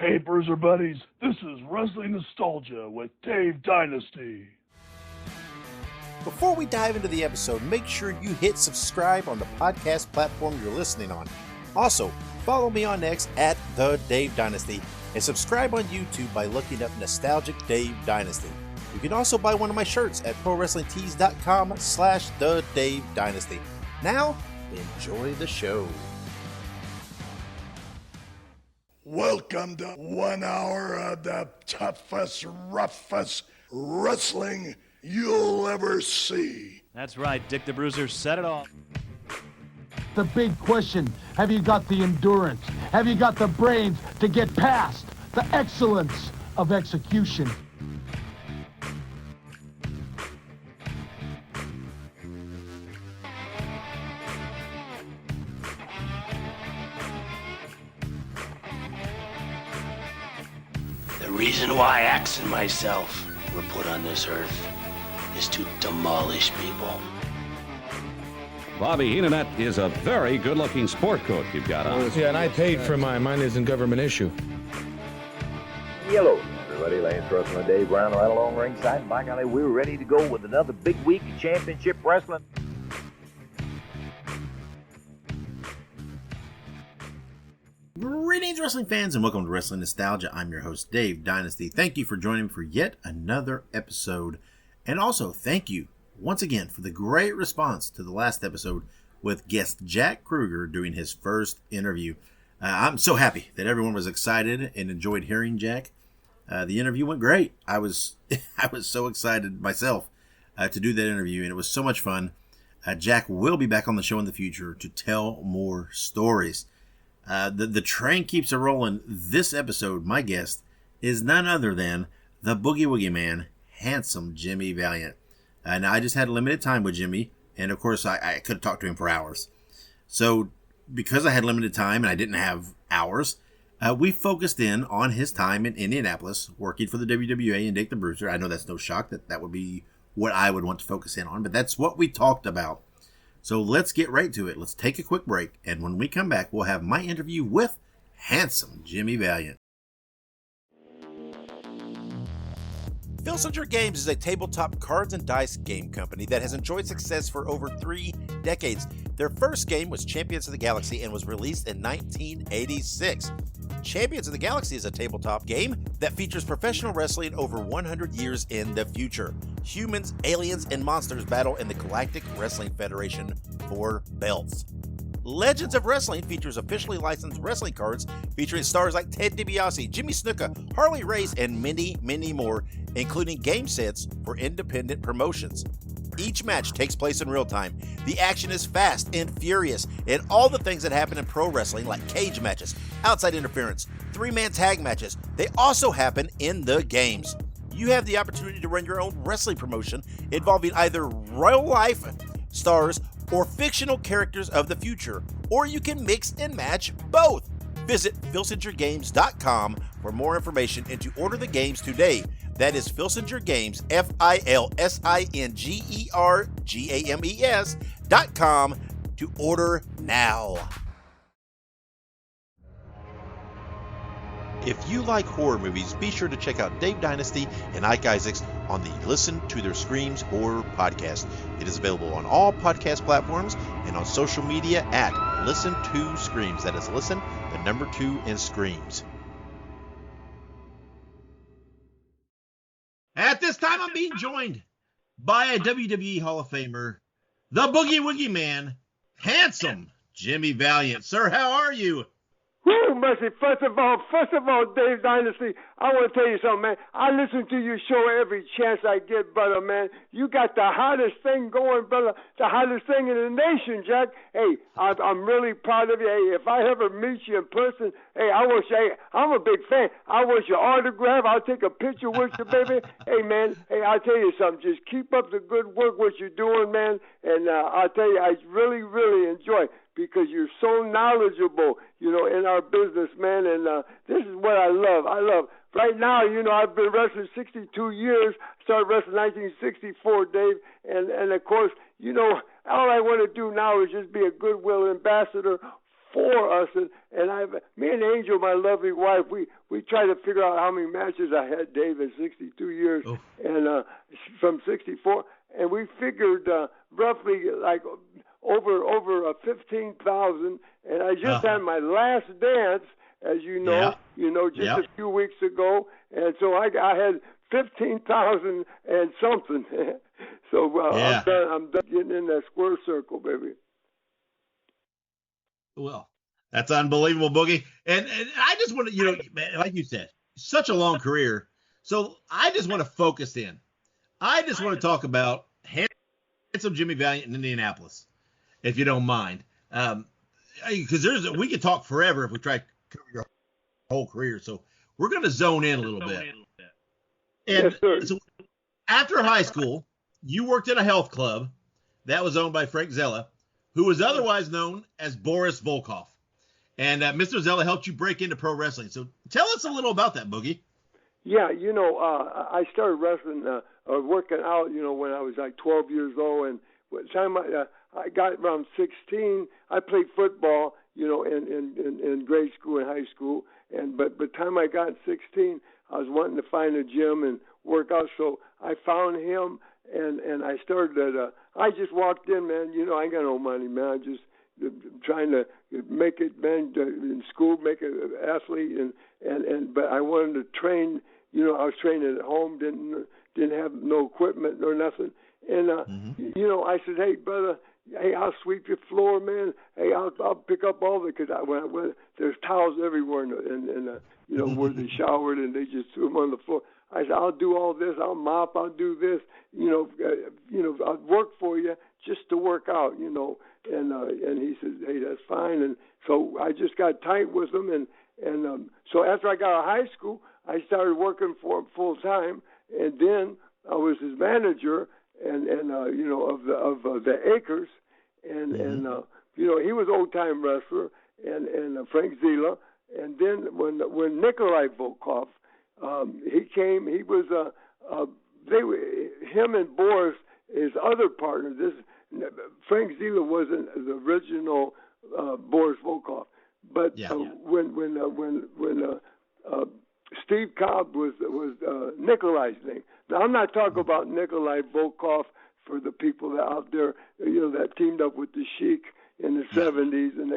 Hey, Bruiser buddies, this is Wrestling Nostalgia with Dave Dynasty. Before we dive into the episode, make sure you hit subscribe on the podcast platform you're listening on. Also, follow me on X at The Dave Dynasty and subscribe on YouTube by looking up Nostalgic Dave Dynasty. You can also buy one of my shirts at ProWrestlingTees.com/The Dave Dynasty. Now, enjoy the show. Welcome to 1 hour of the toughest, roughest wrestling you'll ever see. That's right, Dick the Bruiser said it all. The big question, have you got the endurance? Have you got the brains to get past the excellence of execution? The reason why Axe and myself were put on this earth is to demolish people. Bobby Heenan, that is a very good-looking sport coat you've got on. Yeah, and I paid for mine. Mine isn't government issue. Hello, everybody. Lance Russell and Dave Brown right along ringside. By golly, we're ready to go with another big week of championship wrestling. Greetings, wrestling fans, and welcome to Wrestling Nostalgia. I'm your host, Dave Dynasty. Thank you for joining me for yet another episode. And also, thank you once again for the great response to the last episode with guest Jack Kruger doing his first interview. I'm so happy that everyone was excited and enjoyed hearing Jack. The interview went great. I was so excited myself to do that interview, and it was so much fun. Jack will be back on the show in the future to tell more stories. The train keeps a rolling. This episode, my guest is none other than the Boogie Woogie Man, handsome Jimmy Valiant. Now, I just had limited time with Jimmy, and of course, I could have talked to him for hours. So, because I had limited time and I didn't have hours, we focused in on his time in Indianapolis, working for the WWA and Dick the Bruiser. I know that's no shock that would be what I would want to focus in on, but that's what we talked about. So let's get right to it. Let's take a quick break, and when we come back, we'll have my interview with handsome Jimmy Valiant. Filsinger Games is a tabletop cards and dice game company that has enjoyed success for over 3 decades. Their first game was Champions of the Galaxy and was released in 1986. Champions of the Galaxy is a tabletop game that features professional wrestling over 100 years in the future. Humans, aliens, and monsters battle in the Galactic Wrestling Federation for belts. Legends of Wrestling features officially licensed wrestling cards featuring stars like Ted DiBiase, Jimmy Snuka, Harley Race, and many, many more, including game sets for independent promotions. Each match takes place in real time. The action is fast and furious, and all the things that happen in pro wrestling, like cage matches, outside interference, 3-man tag matches, they also happen in the games. You have the opportunity to run your own wrestling promotion involving either real life stars or fictional characters of the future, or you can mix and match both. Visit filsingergames.com for more information and to order the games today. That is Filsinger Games, FILSINGERGAMES.com to order now. If you like horror movies, be sure to check out Dave Dynasty and Ike Isaacs on the Listen to Their Screams Horror Podcast. It is available on all podcast platforms and on social media at Listen to Screams. That is Listen, the number 2, and Screams. At this time, I'm being joined by a WWE Hall of Famer, the Boogie Woogie Man, handsome Jimmy Valiant. Sir, how are you? Woo, mercy. First of all, Dave Dynasty, I want to tell you something, man. I listen to your show every chance I get, brother, man. You got the hottest thing going, brother, the hottest thing in the nation, Jack. Hey, I'm really proud of you. Hey, if I ever meet you in person, hey, I'm a big fan. I want your autograph. I'll take a picture with you, baby. Hey, man, I'll tell you something. Just keep up the good work, what you're doing, man. And I'll tell you, I really, really enjoy it. Because you're so knowledgeable, in our business, man. And this is what I love. Right now, I've been wrestling 62 years. Started wrestling 1964, Dave. And of course, all I want to do now is just be a goodwill ambassador for us, and me and Angel, my lovely wife, we tried to figure out how many matches I had, Dave, in 62 years, and from 64, and we figured roughly like over 15,000, and I just had my last dance, as you know, just a few weeks ago, and so I had 15,000 and something. So I'm done getting in that square circle, baby. Well, that's unbelievable, Boogie. And I just want to, man, like you said, such a long career. So I just want to focus in. I just want to talk about handsome Jimmy Valiant in Indianapolis, if you don't mind. Because we could talk forever if we try to cover your whole career. So we're going to zone in a little bit. And so after high school, you worked at a health club that was owned by Frank Zella, who was otherwise known as Boris Volkov. And Mr. Zella helped you break into pro wrestling. So tell us a little about that, Boogie. Yeah, I started wrestling, working out, when I was like 12 years old. And by the time I got around 16, I played football, in grade school and high school. But by the time I got 16, I was wanting to find a gym and work out. So I found him, and I started at I just walked in, man. I ain't got no money, man. I just trying to make it, man, in school, make an athlete, but I wanted to train. I was training at home, didn't have no equipment or nothing, and I said, hey, brother, hey, I'll sweep your floor, man. Hey, I'll pick up all the, because when I went, there's towels everywhere, and where they showered, and they just threw them on the floor. I said, I'll do all this. I'll mop. I'll do this. I'll work for you just to work out. And he said, hey, that's fine. And so I just got tight with him. And so after I got out of high school, I started working for him full time. And then I was his manager, and of the Acres, and he was old time wrestler, and Frank Zila. And then when Nikolai Volkov, he came, he was him and Boris, his other partner. Frank Zila wasn't the original Boris Volkov, but when Steve Cobb was Nikolai's name. Now I'm not talking about Nikolai Volkov for the people that out there, that teamed up with the Sheik in the 70s, and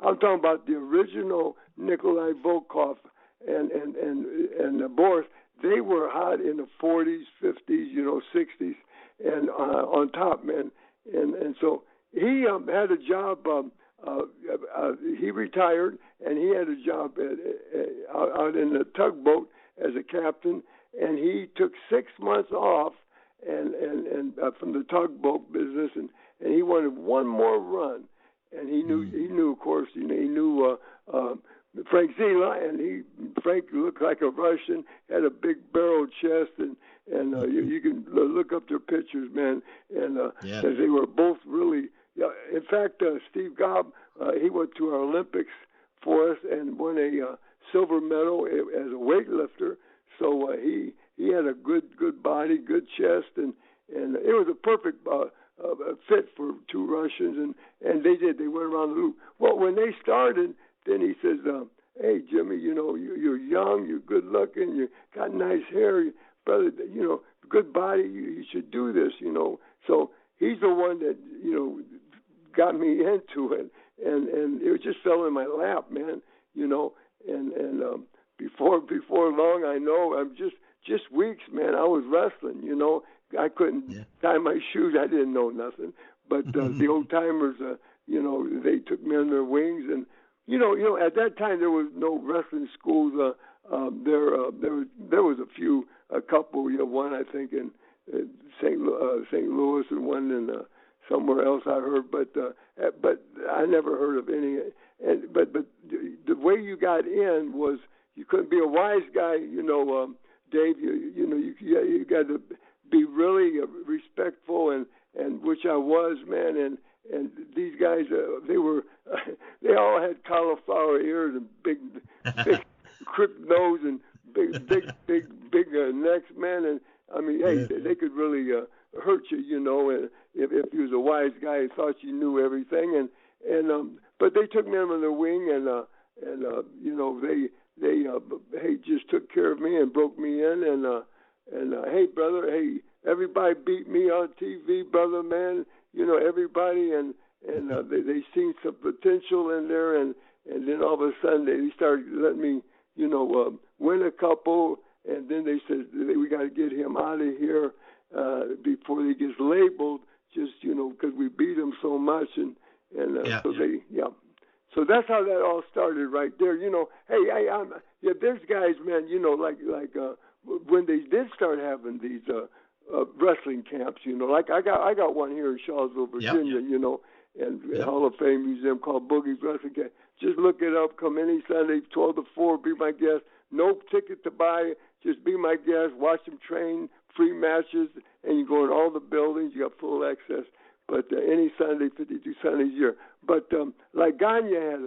I'm talking about the original Nikolai Volkov and Boris. They were hot in the 40s, 50s, 60s, and on top, man. And so he had a job. He retired, and he had a job out in the tugboat as a captain. And he took 6 months off, and from the tugboat business, and he wanted one more run. And he knew, of course, he knew Frank Zila, and Frank looked like a Russian, had a big barrel chest, and you can look up their pictures, man, and they were both really. In fact, Steve Cobb, he went to our Olympics for us and won a silver medal as a weightlifter. So he had a good body, good chest, and it was a perfect fit for two Russians, and they went around the loop. Well, when they started, then he says, hey, Jimmy, you're young, you're good looking, you got nice hair, brother, good body, you should do this, So he's the one that, got me into it, and it just fell in my lap, man, and before long, I know, I'm just weeks, man, I was wrestling, I couldn't tie my shoes, I didn't know nothing, but the old timers, they took me under their wings, and at that time there was no wrestling schools. There was a couple. One I think in St. Louis, and one in somewhere else I heard, but I never heard of any. But the way you got in was you couldn't be a wise guy. Dave. You got to be really respectful, and which I was, man, and these guys, they all had cauliflower ears and big crooked nose and big necks, man. And I mean, hey, they could really hurt you, and if you was a wise guy and thought you knew everything. And but they took me under their wing, and you know, they just took care of me and broke me in, and hey, brother, hey, everybody beat me on TV, brother, man, you know, everybody, and they seen some potential in there, and then all of a sudden they started letting me, you know, win a couple, and then they said we got to get him out of here before he gets labeled, just, you know, because we beat him so much, so that's how that all started right there. You know, there's guys, man, you know, like when they did start having these wrestling camps, you know, like I got one here in Charlottesville, Virginia, you know, and Hall of Fame Museum called Boogie Wrestling Camp. Just look it up. Come any Sunday, 12 to 4, be my guest. No ticket to buy. Just be my guest. Watch them train. Free matches, and you go in all the buildings. You got full access. But any Sunday, 52 Sundays a year. But like Gagne had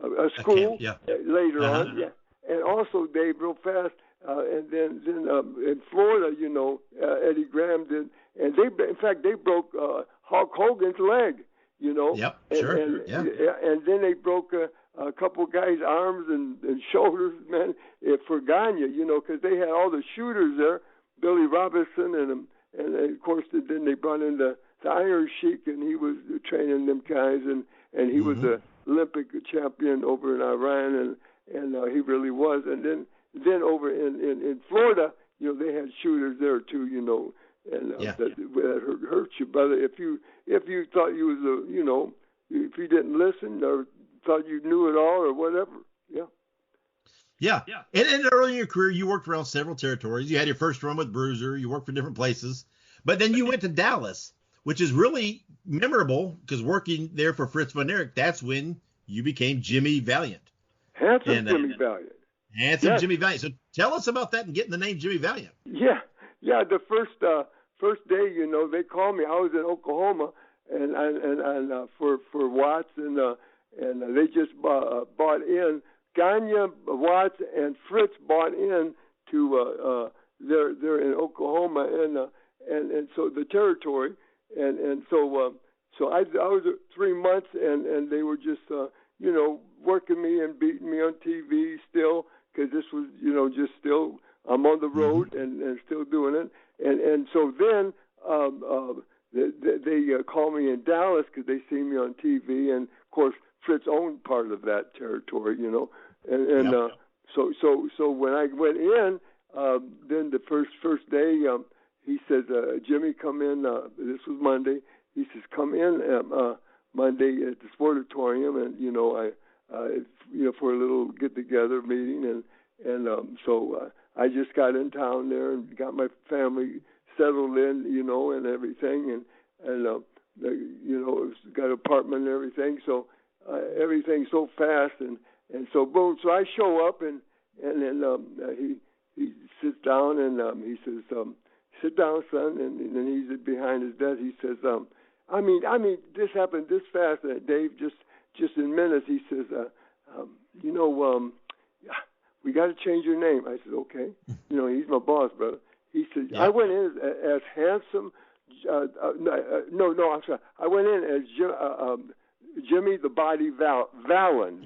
a school later on, and also Dave, real fast, and then in Florida, you know, Eddie Graham did, and they broke Hulk Hogan's leg, you know. Yep, and then they broke a couple guys' arms and shoulders, man, for Gagne, you know, because they had all the shooters there. Billy Robinson and of course then they brought in the Iron Sheik, and he was training them guys, and he was the Olympic champion over in Iran, and he really was. And then over in Florida, you know, they had shooters there too, you know, and that hurt you, brother. If you thought you was you know, if you didn't listen or thought you knew it all or whatever, Yeah. And early in your career, you worked around several territories. You had your first run with Bruiser. You worked for different places. But then you went to Dallas, which is really memorable because working there for Fritz von Erich, that's when you became Jimmy Valiant. Jimmy Valiant. Handsome Jimmy Valiant. So tell us about that and getting the name Jimmy Valiant. Yeah. The first day, you know, they called me. I was in Oklahoma, and for Watts, and they just bought in. Gagne, Watts, and Fritz bought in to they're in Oklahoma, and so the territory, and so I was 3 months, and they were just you know, working me and beating me on TV still, because this was, you know, just still I'm on the road and still doing it, and so then they called me in Dallas because they see me on TV, and of course Fritz owned part of that territory, you know, so when I went in, then the first day, he says, Jimmy, come in. This was Monday. He says, come in Monday at the Sportatorium, and you know, you know, for a little get together meeting, and so I just got in town there and got my family settled in, you know, and everything, and you know, got an apartment and everything, so everything so fast, and so boom, so I show up, and then he sits down, and he says, sit down, son, and then he's behind his desk. He says, I mean, this happened this fast, Dave, just in minutes. He says, you know, we got to change your name. I said, okay. You know, he's my boss, brother. He said, I went in as handsome. No, I'm sorry. I went in as Jimmy the Body Valiant. Valiant.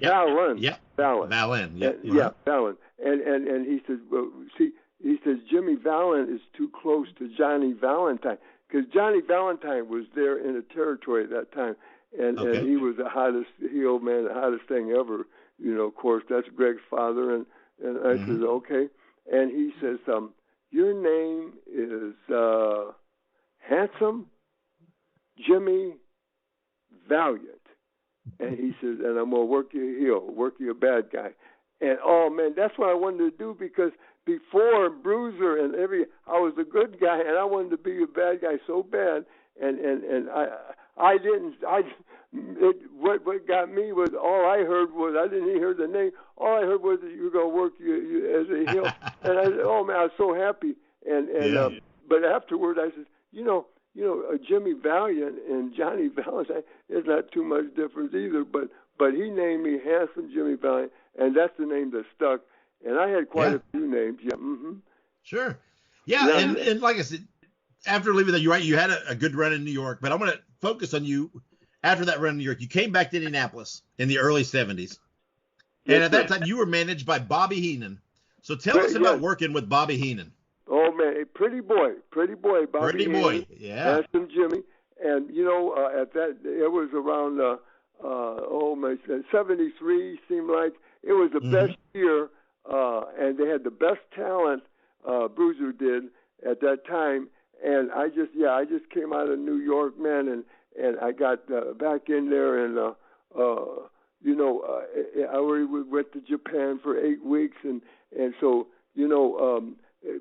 Valiant. And he says, well, see, he says Jimmy Valiant is too close to Johnny Valentine, because Johnny Valentine was there in the territory at that time, and he was the hottest heel, man, the hottest thing ever. You know, of course, that's Greg's father, and I says, okay. And he says, your name is Handsome Jimmy Valiant. And he says, and I'm going to work you a heel, work you a bad guy. And, oh, man, that's what I wanted to do, because before Bruiser and I was a good guy, and I wanted to be a bad guy so bad. And I didn't. What got me was, all I heard was, I didn't even hear the name. All I heard was that you were going to work you as a heel. And I said, oh, man, I was so happy. But afterward, I said, you know, Jimmy Valiant and Johnny Valentine, there's not too much difference either. But he named me Handsome Jimmy Valiant, and that's the name that stuck. And I had quite a few names. Yeah. Mm-hmm. Sure. Yeah. And like I said, after leaving that, you're right, you had a good run in New York. But I want to focus on you after that run in New York. You came back to Indianapolis in the early 70s. And at that time, you were managed by Bobby Heenan. So tell us about working with Bobby Heenan. Oh, man, pretty boy, Bobby Pretty Heenan, boy, yeah. Handsome Jimmy. And, you know, at that, it was around, 73 seemed like. It was the best year, and they had the best talent, Bruiser did at that time. And I just came out of New York, man, and I got back in there, and, I already went to Japan for 8 weeks, and so, you know,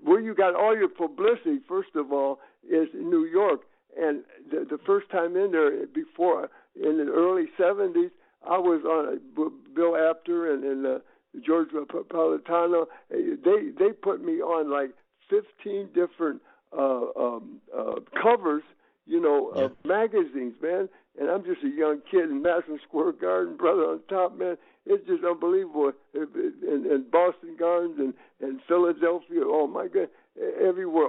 where you got all your publicity, first of all, is in New York. And the first time in there, before, in the early 70s, I was on Bill Apter and George Napolitano. They put me on like 15 different covers, you know, of magazines, man. And I'm just a young kid in Madison Square Garden, brother, on top, man. It's just unbelievable. And Boston Gardens and Philadelphia, oh my God, everywhere.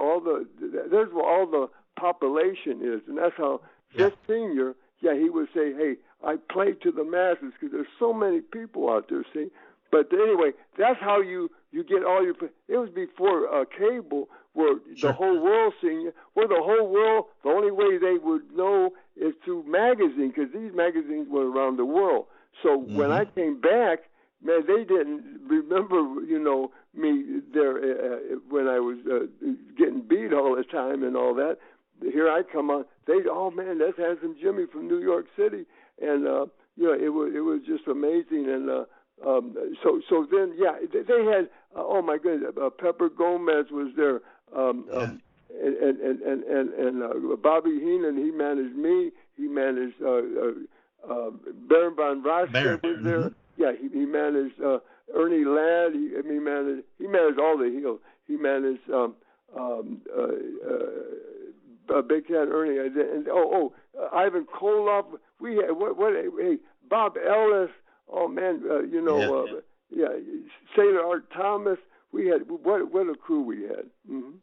There's where all the population is, and that's how Vic Senior, he would say, hey, I play to the masses because there's so many people out there, see. But anyway, that's how you get all your. It was before cable, where the whole world seen you. Where the whole world, the only way they would know is through magazines, because these magazines were around the world. So when I came back, man, they didn't remember, you know, me there when I was getting beat all the time and all that. Here I come on. Oh man, that's Handsome Jimmy from New York City, and it was just amazing. And so then they had oh my goodness, Pepper Gomez was there, and Bobby Heenan, he managed me. He managed Baron von Raschke was there. Yeah, he managed Ernie Ladd. He managed all the heels. He managed Big Cat Ernie, and Ivan Koloff. We had hey, Bob Ellis. Oh man, Sailor Art Thomas. We had what a crew we had.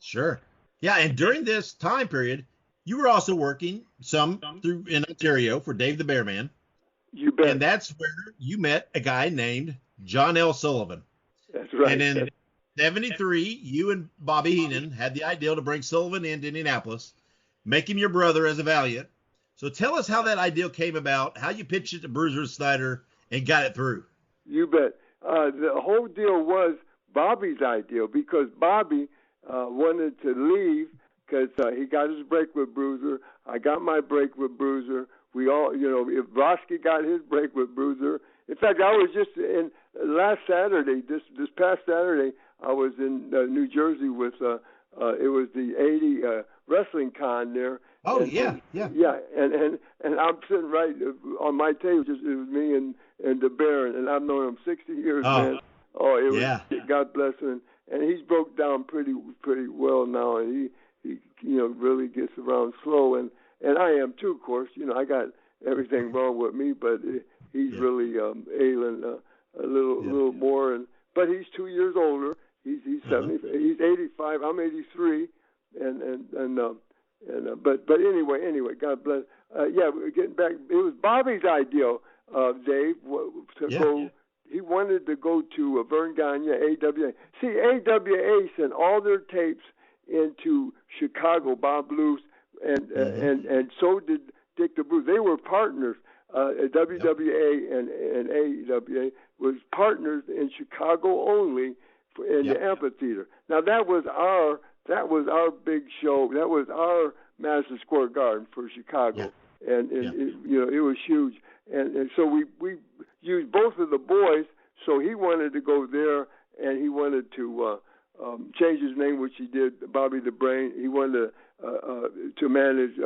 Sure. Yeah, and during this time period, you were also working some through in Ontario for Dave the Bearman. You bet. And that's where you met a guy named John L. Sullivan. That's right. And in 73, you and Bobby Heenan had the idea to bring Sullivan into Indianapolis, make him your brother as a Valiant. So tell us how that idea came about, how you pitched it to Bruiser Snyder and got it through. You bet. The whole deal was Bobby's idea, because Bobby wanted to leave because he got his break with Bruiser. I got my break with Bruiser. We all, if Roski got his break with Bruiser. In fact, I was just in last Saturday, this past Saturday, I was in New Jersey with, it was the 80 Wrestling Con there. Oh, and, yeah. And I'm sitting right on my table, just it was me and the Baron, and I've known him 60 years, man. Oh, it was, God bless him. And he's broke down pretty well now, and he really gets around slow, and I am too, of course. I got everything wrong with me, but he's really ailing a little more, but he's 2 years older. He's 70. He's 85. I'm 83, but anyway, God bless. We're getting back. It was Bobby's idea, Dave, to go. He wanted to go to Vern Gagne, AWA. See, AWA sent all their tapes into Chicago, Bob Luce, and so did Dick the Bruiser. They were partners. WWA and AWA was partners in Chicago only in the amphitheater. Now that was our big show. That was our Madison Square Garden for Chicago, and it was huge. And so we used both of the boys. So he wanted to go there, and he wanted to change his name, which he did, Bobby the Brain. He wanted to manage.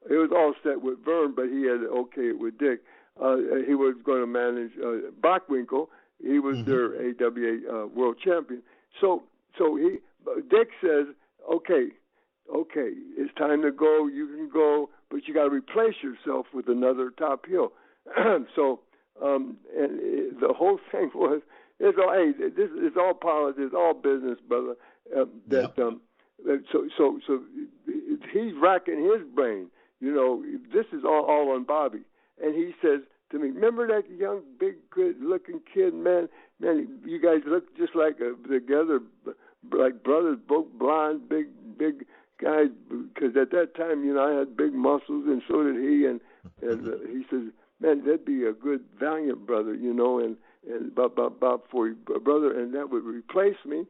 It was all set with Vern, but he had to okay it with Dick. He was going to manage Bockwinkel. He was their AWA world champion. So Dick says, okay, it's time to go. You can go, but you got to replace yourself with another top heel. So, and the whole thing was, this is all politics, all business, brother. So he's racking his brain. you know, this is all on Bobby. And he says to me, remember that young, big, good-looking kid, man? Man, you guys look just like together, like brothers, both blonde, big guys. Because at that time, you know, I had big muscles, and so did he. And he says, man, that'd be a good Valiant brother, you know, and Bob for your brother, and that would replace me.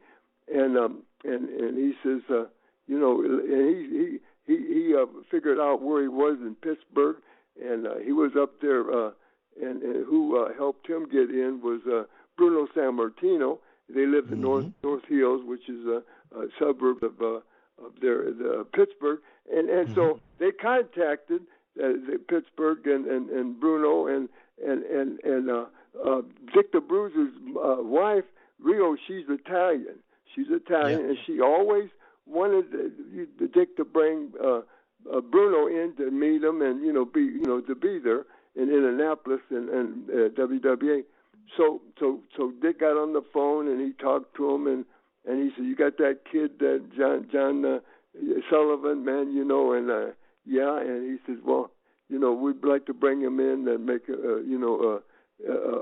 And he says, you know, and he figured out where he was in Pittsburgh, and he was up there. And who helped him get in was Bruno Sammartino. They lived in North Hills, which is a suburb of Pittsburgh, and so they contacted Pittsburgh and Bruno and Dick the Bruiser's wife, Rio. She's Italian, and she always wanted Dick to bring Bruno in to meet him and to be there in Indianapolis and WWA. So Dick got on the phone and he talked to him and he said, you got that kid, John Sullivan, man, you know, and yeah, and he says, well, you know, we'd like to bring him in and make a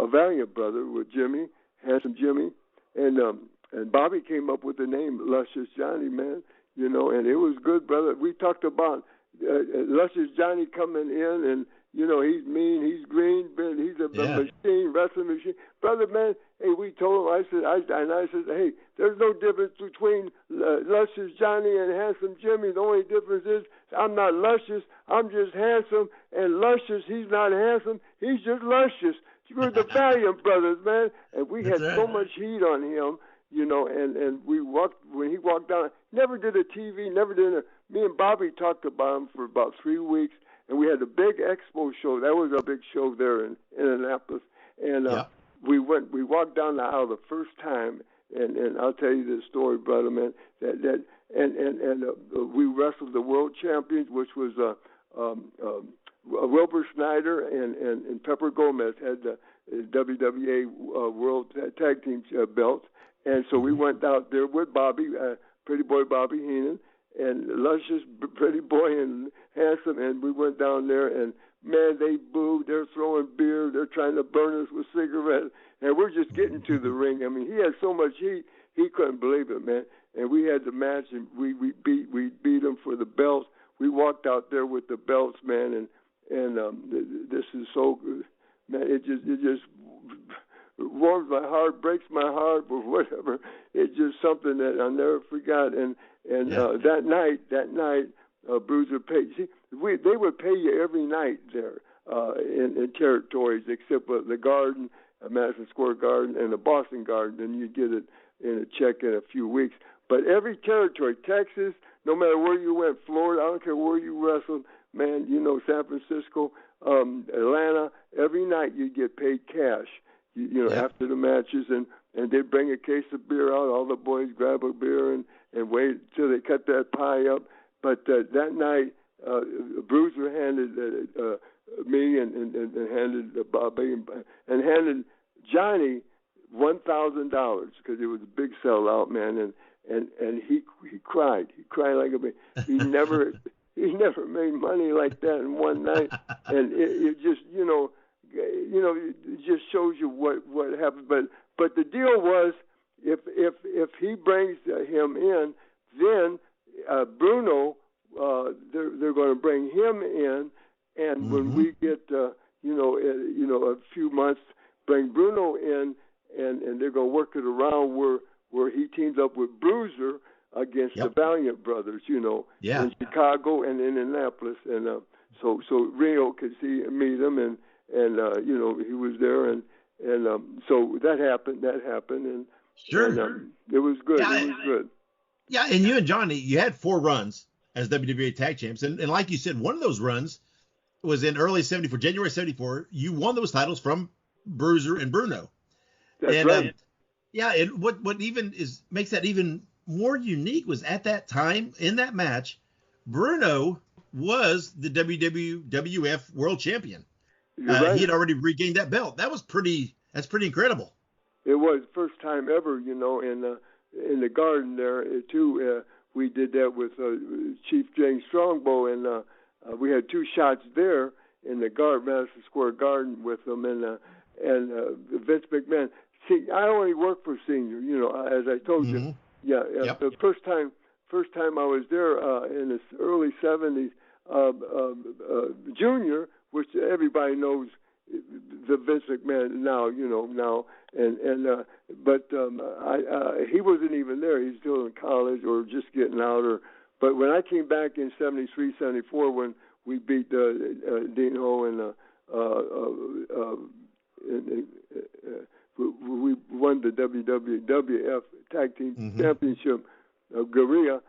Valiant brother with Jimmy, Handsome Jimmy, and Bobby came up with the name Luscious Johnny, man, you know, and it was good, brother. We talked about Luscious Johnny coming in, and you know, he's mean, he's green, but he's a machine, wrestling machine. Brother, man, hey, we told him, I said, hey, there's no difference between Luscious Johnny and Handsome Jimmy. The only difference is I'm not luscious, I'm just handsome, and Luscious, he's not handsome, he's just luscious. We're the Valiant brothers, man. And we had so much heat on him, you know, and we walked, when he walked down, never did a TV, me and Bobby talked about him for about 3 weeks. And we had a big expo show. That was a big show there in Indianapolis. And we walked down the aisle the first time, and I'll tell you this story, brother, man. We wrestled the world champions, which was Wilbur Snyder and Pepper Gomez had the WWA World Tag Team belts. And so we went out there with Bobby, Pretty Boy Bobby Heenan, and Luscious Pretty Boy and Handsome, and we went down there, and man, they booed, they're throwing beer, they're trying to burn us with cigarettes, and we're just getting to the ring. I mean, he had so much heat, he couldn't believe it, man. And we had the match, and we beat him for the belts. We walked out there with the belts, man, and this is so good, man. It just warms my heart, breaks my heart, or whatever. It's just something that I'll never forget. And that night, Bruiser paid. See, they would pay you every night there in territories, except for the Garden, Madison Square Garden, and the Boston Garden, and you get it in a check in a few weeks. But every territory, Texas, no matter where you went, Florida, I don't care where you wrestled, man, you know, San Francisco, Atlanta, every night you get paid cash. You know, after the matches, and they'd bring a case of beer out. All the boys grab a beer and wait till they cut that pie up. But that night, Bruiser handed me and handed Bobby and handed Johnny $1,000 because it was a big sellout, man. And he cried. He cried like a baby. He never made money like that in one night. And it just, it just shows you what happened. But the deal was, if he brings him in, then Bruno, they're going to bring him in, and when we get a few months, bring Bruno in, and they're going to work it around where he teams up with Bruiser against the Valiant brothers, in Chicago and Indianapolis, and so Rio could meet him, and he was there, and so that happened, and it was good. Yeah, it was good. Yeah, and you and Johnny, you had 4 runs as WWA Tag Champs, and like you said, one of those runs was in early '74, January '74. You won those titles from Bruiser and Bruno. That's right. And what even makes that even more unique was at that time in that match, Bruno was the WWF World Champion. Right. He had already regained that belt. That's pretty incredible. It was first time ever, in the Garden there too. We did that with Chief James Strongbow, and we had 2 shots there in the Madison Square Garden with them, and Vince McMahon. See, I only worked for Senior, as I told you. Yeah, Yep. The first time I was there in the early 70s, Junior, which everybody knows, the Vince McMahon now, but he wasn't even there. He's still in college or just getting out. But when I came back in 73, 74, when we beat Dino and we won the WWF Tag Team Championship, Guerrilla.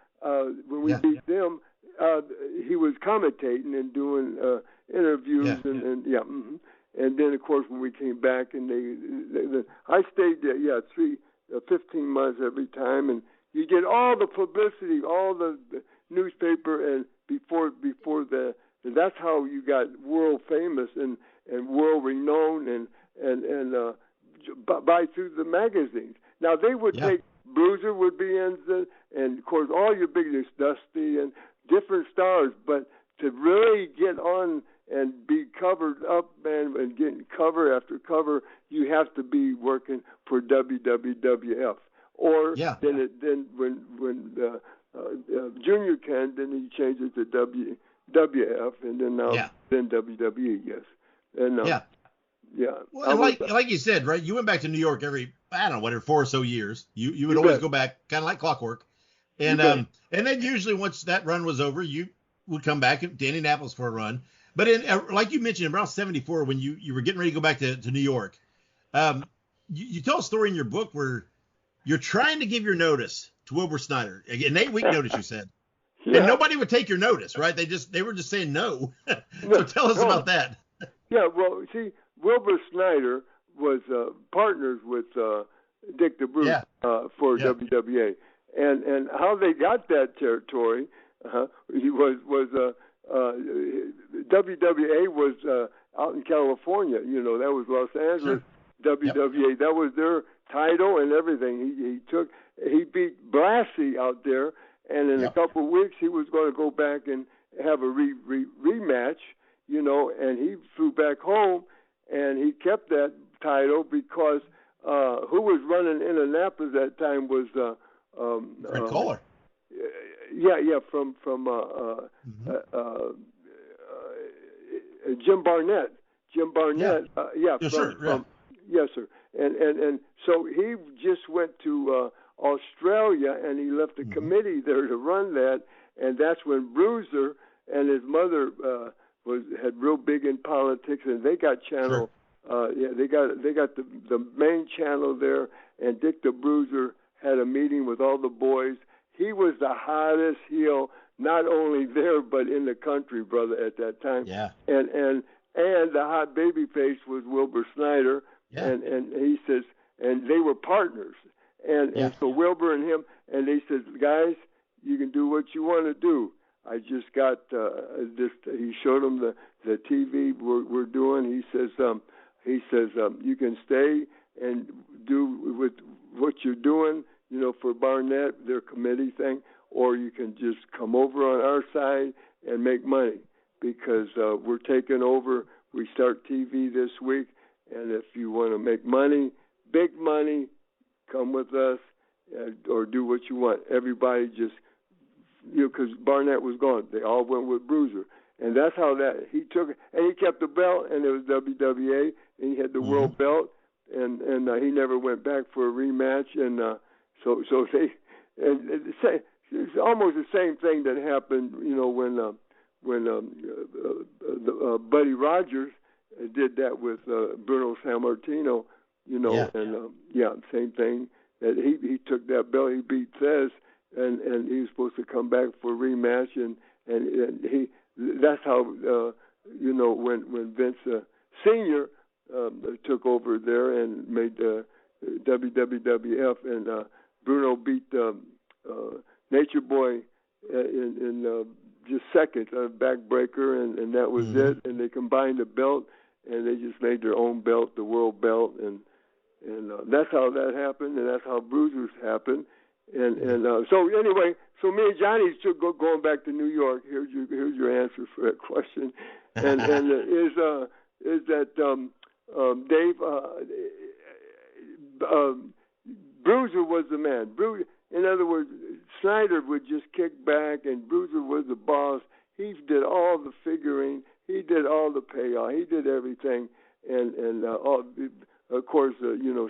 When we beat them, he was commentating and doing interviews and then of course when we came back and they I stayed there 15 months every time, and you get all the publicity, all the newspaper, and before that's how you got world famous and world renowned and by through the magazines. Now they would take Bruiser would be in and of course all your biggest Dusty and different stars, but to really get on and be covered up and getting cover after cover, you have to be working for WWF. Or then when Junior can, then he changed it to WWF, and then now then WWE. Yes, and Well, like you said, right? You went back to New York every 4 or so years. You would always go back, kind of like clockwork, and then usually once that run was over, you would come back to Indianapolis for a run. But like you mentioned, around 74, when you were getting ready to go back to New York, you tell a story in your book where you're trying to give your notice to Wilbur Snyder, an 8-week notice, you said, and nobody would take your notice, right? They were just saying no. So tell us about that. Yeah, well, see, Wilbur Snyder was partners with Dick the Bruiser for WWA, and how they got that territory, he was WWA was out in California. That was Los Angeles. Sure. WWA, that was their title and everything. He beat Blassie out there, and in a couple of weeks he was going to go back and have a rematch. And he flew back home, and he kept that title because who was running Indianapolis at that time was Fred Kohler. From Jim Barnett. Yes, sir. And so he just went to Australia, and he left a committee there to run that, and that's when Bruiser and his mother had real big in politics, and they got channel. They got the main channel there, and Dick the Bruiser had a meeting with all the boys. He was the hottest heel, not only there but in the country, brother, at that time. Yeah. And the hot baby face was Wilbur Snyder. Yeah. And he says, and they were partners. And so Wilbur and him, and they said, guys, you can do what you want to do. I just got this. He showed them the TV we're doing. He says you can stay and do with what you're doing, for Barnett, their committee thing, or you can just come over on our side and make money because we're taking over. We start TV this week, and if you want to make money, big money, come with us or do what you want. Everybody just, because Barnett was gone. They all went with Bruiser. And that's how that, he took it. And he kept the belt, and it was WWA, and he had the world belt, and he never went back for a rematch. And so they, and it's almost the same thing that happened, when Buddy Rogers did that with Bruno Sammartino, and same thing. That he took that belt, he beat Fez, and he was supposed to come back for a rematch, and he, that's how when Vince Senior took over there and made WWF, and Bruno beat Nature Boy in just seconds, a backbreaker, and that was it. And they combined the belt, and they just made their own belt, the world belt, and that's how that happened, and that's how Bruisers happened. So anyway, so me and Johnny going back to New York. Here's your answer for that question, and is that Dave Bruiser was the man. In other words, Snyder would just kick back, and Bruiser was the boss. He did all the figuring. He did all the payoff. He did everything, and of course,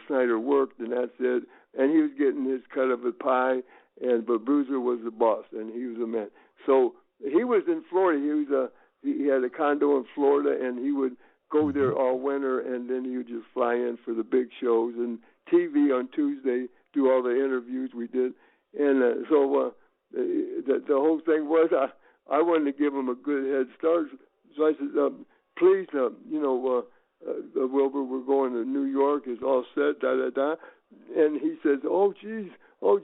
Snyder worked, and that's it. And he was getting his cut of the pie, but Bruiser was the boss, and he was the man. So he was in Florida. He had a condo in Florida, and he would go there all winter, and then he would just fly in for the big shows and TV on Tuesday, do all the interviews we did, and so the whole thing was I wanted to give him a good head start. So I said, please, Wilbur, we're going to New York. It's all set, da-da-da. And he says, oh, geez,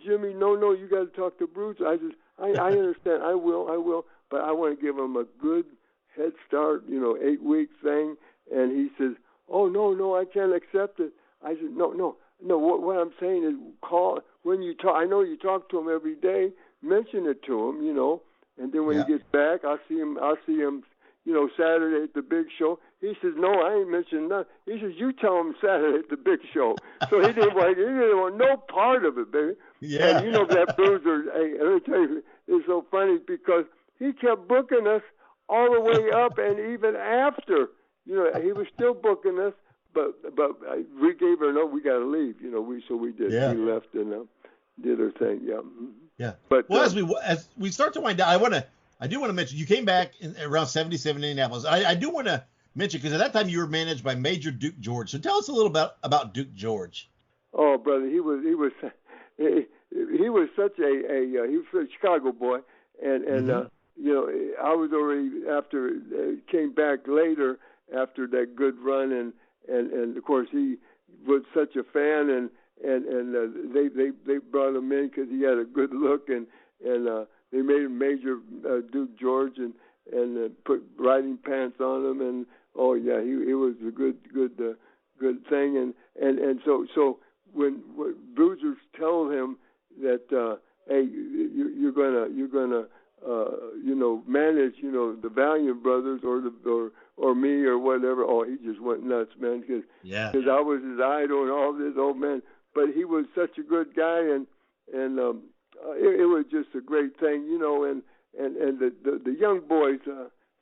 Jimmy, no, you got to talk to Bruce. I said, I understand. I will, but I want to give him a good head start, 8-week thing. And he says, oh, no, I can't accept it. I said, no. What I'm saying is call when you talk. I know you talk to him every day. Mention it to him, and then when he gets back, I'll see him, Saturday at the big show. He says, no, I ain't mentioning nothing. He says, you tell him Saturday at the big show. So he didn't want no part of it, baby. Yeah. And that Bruiser, hey, let me tell you, it's so funny because he kept booking us all the way up and even after. He was still booking us, but we gave her no, we got to leave. We did. Yeah. We left and did her thing. Yeah. Yeah. But as we start to wind down, I do want to mention you came back around 77 in Indianapolis. I do want to mention because at that time you were managed by Major Duke George. So tell us a little about Duke George. Oh, brother, he was such he was a Chicago boy, and I was already after came back later after that good run, and of course he was such a fan, and they brought him in because he had a good look, and they made him Major Duke George and put riding pants on him, and oh yeah, he was a good thing, and so when Bruiser told him that hey, you're gonna manage the Valiant brothers or me or whatever. Oh, he just went nuts, man, because I was his idol and all this old man. But he was such a good guy, and it was just a great thing, and the young boys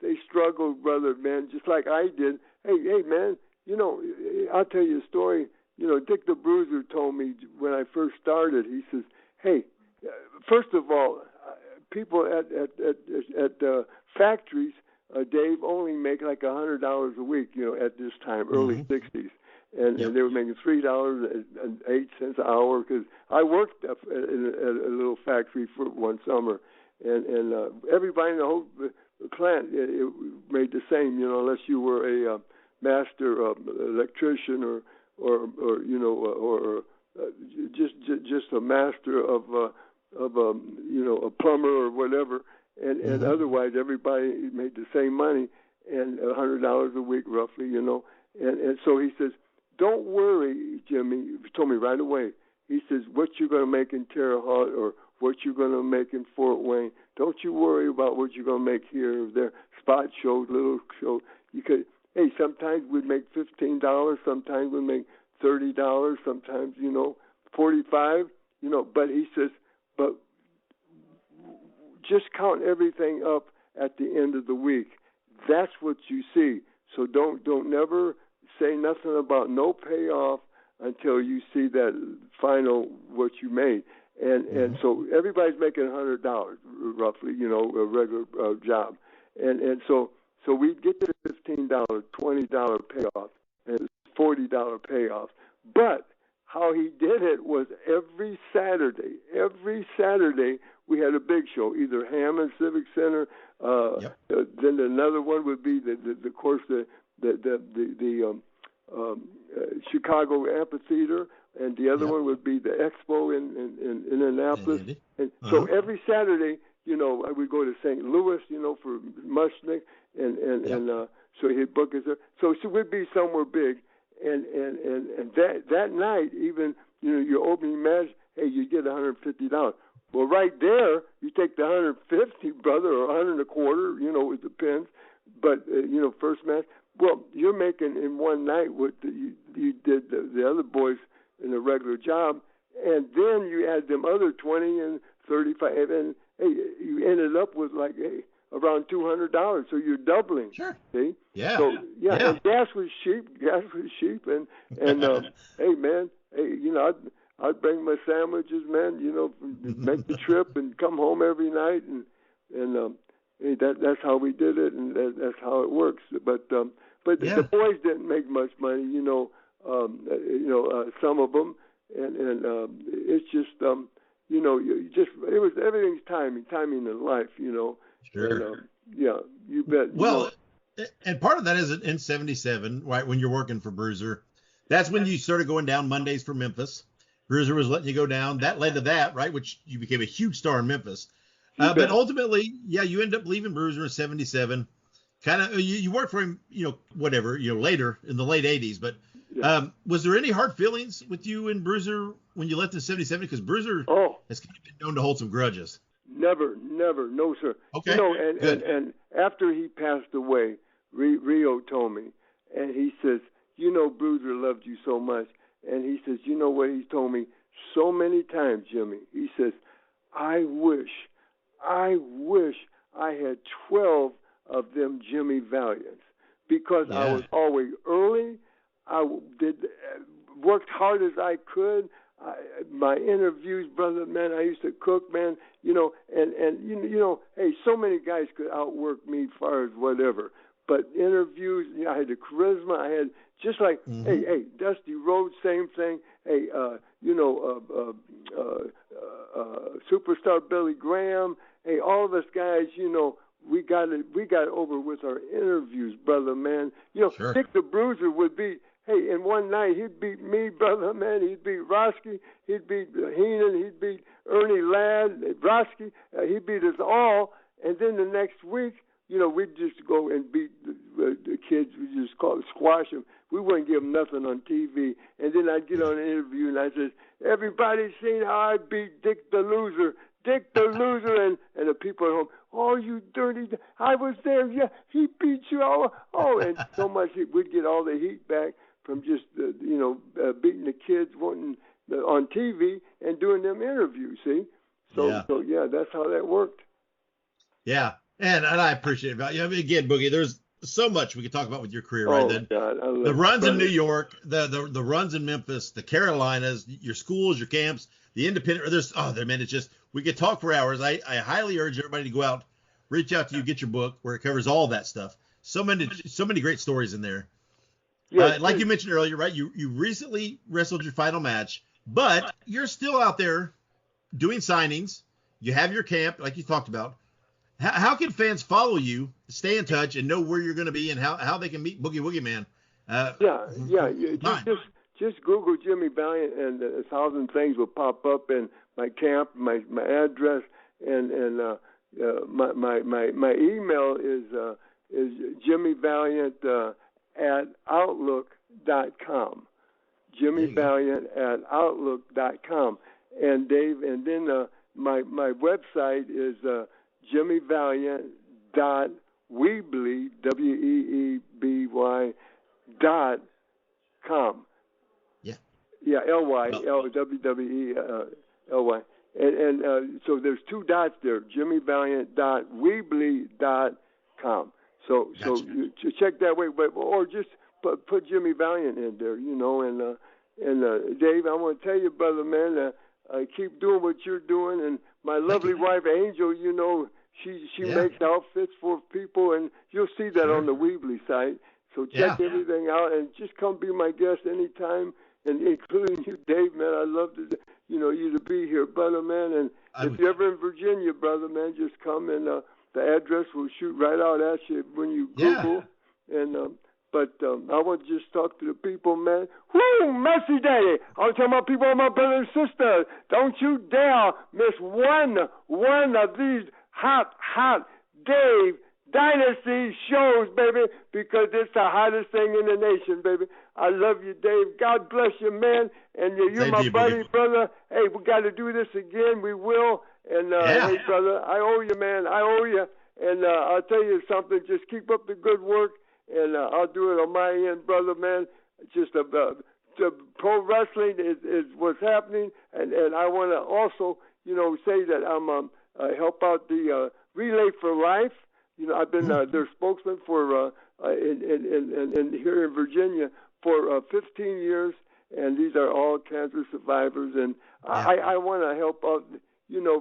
they struggled, brother, man, just like I did. Hey, man, I'll tell you a story. Dick the Bruiser told me when I first started. He says, hey, first of all, people at factories, Dave, only make like $100 a week, at this time, early 60s. And they were making $3.08 an hour because I worked at a little factory for one summer. And everybody in the whole plant it made the same, unless you were a master electrician or just a master of a plumber or whatever, and otherwise everybody made the same money and $100 a week roughly, and so he says, don't worry, Jimmy. He told me right away. He says, what you're going to make in Terre Haute or what you're going to make in Fort Wayne, don't you worry about what you're going to make here or there. Spot shows, little shows. Sometimes we'd make $15, sometimes we'd make $30, sometimes, $45, but he says, but just count everything up at the end of the week. That's what you see. So don't never say nothing about no payoff until you see that final what you made. And so everybody's making $100 roughly, a regular job. And so we'd get to $15, $20 payoff, and $40 payoff. But how he did it was every Saturday we had a big show, either Hammond Civic Center. Then another one would be the Chicago Amphitheater, and the other one would be the Expo in Indianapolis. And so every Saturday, we'd go to St. Louis, for Mushnick, and so he'd book us there. So we'd be somewhere big, and that night, even your opening match, hey, you get get $150. Well, right there, you take the 150, brother, or 100 and a quarter, it depends. But, first match, well, you're making in one night what you did the other boys in a regular job, and then you add them other 20 and 35, and hey, you ended up with like around $200. So you're doubling. Sure. See? Yeah. So and gas was cheap, and hey man, I'd bring my sandwiches, man. Make the trip and come home every night, and hey, that's how we did it, and that's how it works. But the boys didn't make much money, some of them, and it's just everything's timing in life, Sure. And, you bet. Well, and part of that is in '77, right, when you're working for Bruiser. That's when you started going down Mondays for Memphis. Bruiser was letting you go down. That led to that, right, which you became a huge star in Memphis. But ultimately, you end up leaving Bruiser in '77. Kind of, you worked for him, later in the late '80s. But was there any hard feelings with you and Bruiser when you left in '77? Because Bruiser has been known to hold some grudges. Never, no, sir. Okay. And after he passed away, Rio told me, and he says, Bruiser loved you so much, and he says, you know what he told me so many times, Jimmy. He says, I wish I had 12 of them Jimmy Valiants, because I was always early. I worked hard as I could. My interviews, brother, man, I used to cook, man, hey, so many guys could outwork me as far as whatever. But interviews, I had the charisma. I had just like, hey, Dusty Rhodes, same thing. Hey, superstar Billy Graham. Hey, all of us guys, we got it over with our interviews, brother, man. Sure. Dick the Bruiser would beat. Hey, in one night, he'd beat me, brother, man. He'd beat Roski. He'd beat Heenan. He'd beat Ernie Ladd, Roski. He beat us all. And then the next week, we'd just go and beat the kids. We just squash them. We wouldn't give them nothing on TV. And then I'd get on an interview, and I said, everybody's seen how I beat Dick the Loser. Dick the Loser. And the people at home, oh, you dirty. I was there. Yeah, he beat you. Oh, and so much we'd get all the heat back from just, beating the kids on TV and doing them interviews, see? So, that's how that worked. Yeah, and I appreciate it. I mean, again, Boogie, there's so much we could talk about with your career, right? The runs in New York, the runs in Memphis, the Carolinas, your schools, your camps, the independent. It's just, we could talk for hours. I highly urge everybody to go out, reach out to you, get your book where it covers all that stuff. So many great stories in there. Yeah, like you mentioned earlier, right? You recently wrestled your final match, but you're still out there doing signings. You have your camp, like you talked about. How can fans follow you, stay in touch, and know where you're going to be and how they can meet Boogie Woogie Man? Just Google Jimmy Valiant, and 1,000 things will pop up, and my camp, my address, and my email is Jimmy Valiant at outlook.com. Jimmy Valiant at outlook.com. And Dave, and then my website is jimmyvaliant.weebly, WEEBY.com. Yeah, L-Y, L-W-W-E-L-Y. And so there's two dots there, jimmyvaliant.weebly.com. So you check that way, or just put Jimmy Valiant in there, and Dave, I want to tell you, brother, man, keep doing what you're doing, and my lovely wife, Angel, she makes outfits for people, and you'll see that on the Weebly site. So check everything out, and just come be my guest anytime, and including you, Dave, man. I'd love to, you to be here, brother, man. And if you're ever in Virginia, brother, man, just come, and the address will shoot right out at you when you Google. And but I want to just talk to the people, man. Whoo, messy day! I want to tell my people, my brothers and sisters, don't you dare miss one of these hot Dave Dynasty shows, baby, because it's the hottest thing in the nation, baby. I love you, Dave. God bless you, man. And you're my buddy, brother. Hey, we got to do this again. We will. And, hey, brother, I owe you, man. I owe you. And I'll tell you something. Just keep up the good work, and I'll do it on my end, brother, man. Just the pro wrestling is what's happening. And I want to also, say that I'm help out the Relay for Life. I've been their spokesman for in here in Virginia for 15 years, and these are all cancer survivors. And I want to help out,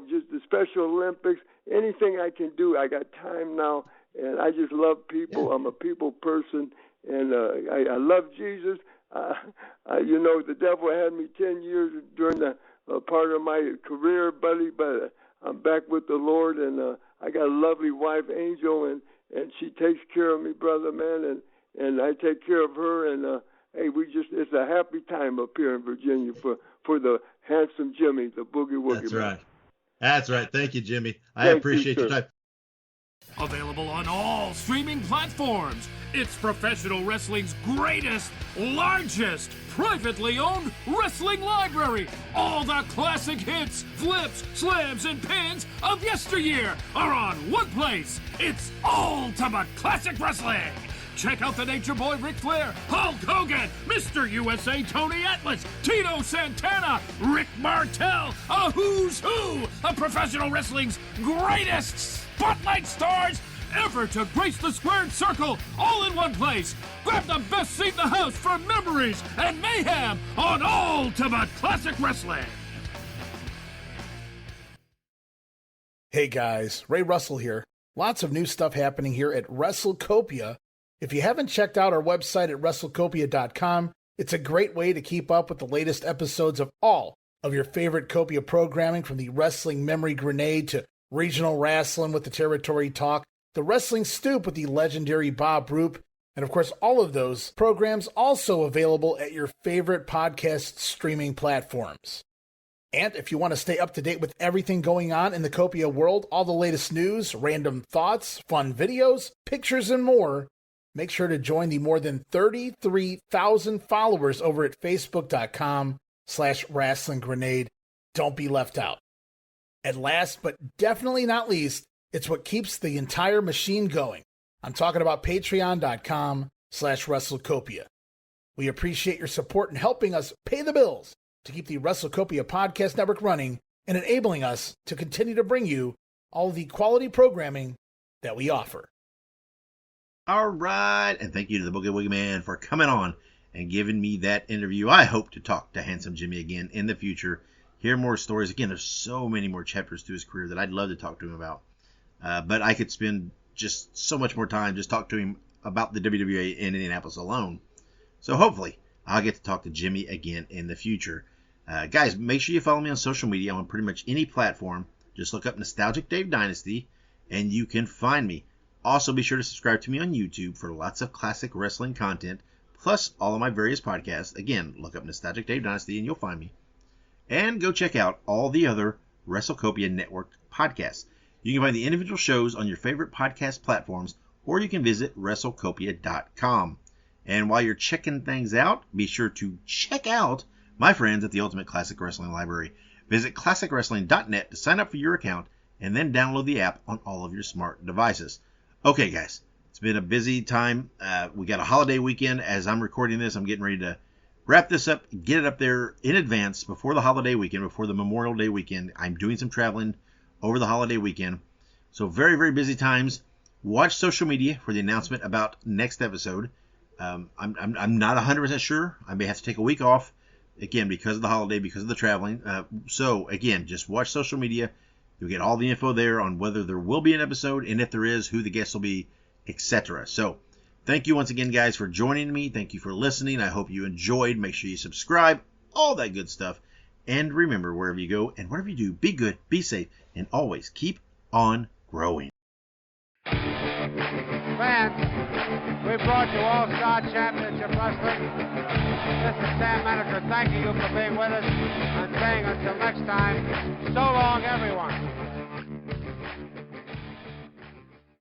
just the Special Olympics, anything I can do. I got time now, and I just love people. I'm a people person, and I love Jesus. The devil had me 10 years during the part of my career, buddy, but I'm back with the Lord, and I got a lovely wife, Angel, and she takes care of me, brother, man, and I take care of her, and hey, it's a happy time up here in Virginia for the handsome Jimmy, the Boogie Woogie Man. That's right. Thank you, Jimmy. I appreciate your time. Available on all streaming platforms. It's professional wrestling's greatest, largest, privately owned wrestling library. All the classic hits, flips, slams, and pins of yesteryear are on one place. It's Ultimate Classic Wrestling. Check out the Nature Boy Ric Flair, Hulk Hogan, Mr. USA Tony Atlas, Tito Santana, Rick Martel, a who's who of professional wrestling's greatest spotlight stars ever to grace the squared circle, all in one place. Grab the best seat in the house for memories and mayhem on Ultimate Classic Wrestling. Hey guys, Ray Russell here. Lots of new stuff happening here at WrestleCopia. If you haven't checked out our website at WrestleCopia.com, it's a great way to keep up with the latest episodes of all of your favorite Copia programming, from the Wrestling Memory Grenade to Regional Wrestling with the Territory Talk, the Wrestling Stoop with the legendary Bob Roop, and of course all of those programs also available at your favorite podcast streaming platforms. And if you want to stay up to date with everything going on in the Copia world, all the latest news, random thoughts, fun videos, pictures, and more, make sure to join the more than 33,000 followers over at Facebook.com/Wrestling Grenade. Don't be left out. And last but definitely not least, it's what keeps the entire machine going. I'm talking about Patreon.com/WrestleCopia. We appreciate your support in helping us pay the bills to keep the WrestleCopia podcast network running and enabling us to continue to bring you all of the quality programming that we offer. All right, and thank you to the Boogie Woogie Man for coming on and giving me that interview. I hope to talk to Handsome Jimmy again in the future, hear more stories. Again, there's so many more chapters to his career that I'd love to talk to him about. But I could spend just so much more time just talking to him about the WWA in Indianapolis alone. So hopefully I'll get to talk to Jimmy again in the future. Guys, make sure you follow me on social media on pretty much any platform. Just look up Nostalgic Dave Dynasty and you can find me. Also, be sure to subscribe to me on YouTube for lots of classic wrestling content, plus all of my various podcasts. Again, look up Nostalgic Dave Dynasty and you'll find me. And go check out all the other WrestleCopia Network podcasts. You can find the individual shows on your favorite podcast platforms, or you can visit WrestleCopia.com. And while you're checking things out, be sure to check out my friends at the Ultimate Classic Wrestling Library. Visit ClassicWrestling.net to sign up for your account, and then download the app on all of your smart devices. Okay, guys, it's been a busy time. We got a holiday weekend. As I'm recording this, I'm getting ready to wrap this up, get it up there in advance before the holiday weekend, before the Memorial Day weekend. I'm doing some traveling over the holiday weekend. So very, very busy times. Watch social media for the announcement about next episode. I'm not 100% sure. I may have to take a week off, again, because of the holiday, because of the traveling. So, again, just watch social media. You'll get all the info there on whether there will be an episode, and if there is, who the guests will be, etc. So, thank you once again, guys, for joining me. Thank you for listening. I hope you enjoyed. Make sure you subscribe, all that good stuff. And remember, wherever you go and whatever you do, be good, be safe, and always keep on growing. Fans, we brought you All-Star Championship Wrestling. This is Sam Manager thanking you for being with us and saying until next time, so long, everyone.